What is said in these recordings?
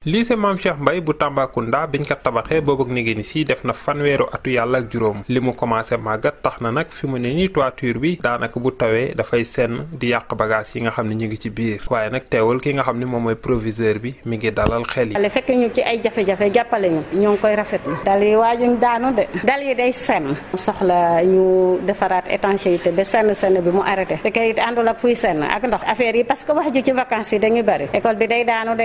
lycée Mame Cheikh Mbaye bu Tambacounda biñ ko tabaxee boobu ak nigéeni si def na fanweeru atu yàlla ak juróom li mu commencé màggat tax na nag fi mu ne nii toiture bi daanaka bu tawee dafay senn di yàq bagage yi nga xam ne ñu ngi ci biir waaye nag teewul ki nga xam ne moom mooy proviseur bi mi ngi dalal xel yi. fekk ñu ci ay jafe-jafe jàppale ñu ñoo ngi koy rafetlu dal yi waajuñ daanu de dal yi day senn soxla ñu defaraat étanchéité ba senn bi mu arrêté fekkee it àndul ak fuy senn ak ndox affaire yi parce que wax ji ci vacances yi dañuy bari école bi day daanu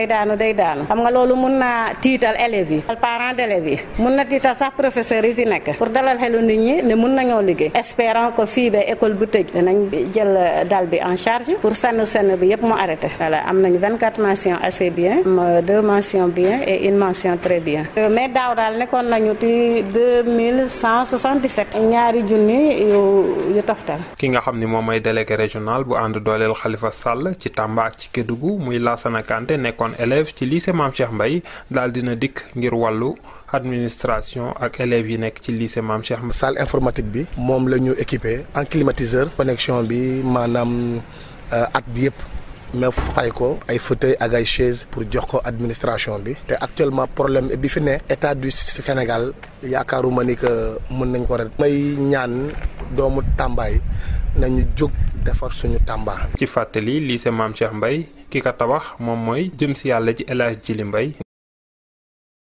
loolu mun na tiital élèves yi parents d'élèves yi mun na tiital sax professeurs yi fi nekk pour dalal xelu nit ñi ne mun nañoo liggéey espérant que fii ba école bu tëj danañ jël dal bi en charge pour senn bi yëpp mu arrêté. voilà am nañ 24 mentions assez bien 2 mentions bien et une mention très bien mais daaw daal nekkoon nañu ci 2177 ñaari junni yu toftal. ki nga xam ni moom mooy délégué régional bu ànd dooleel Khalifa Sall ci Tamba ak ci Kédougou muy Lassana Kanté nekkoon élève ci lycée Mame Cheikh Mbaye daal dina dikk ngir wàllu administration ak élèves yi nekk ci lycée Mame Cheikh Mbaye. salle informatique bi moom la ñu équipé en climatiseur connexion bi maanaam at bi yëpp mais fay ko ay fauteuil ak ay chaise pour jox ko administration bi te actuellement problème bi fi ne état du Sénégal yaakaaruma ni que mën nañ ko rek may ñaan doomu Tamba yi nañu jóg defar suñu Tamba. ci fàttali lycée Mame Cheikh Mbaye ki ka tabax moom mooy jëm si yàlla ci El Hadj Djily Mbaye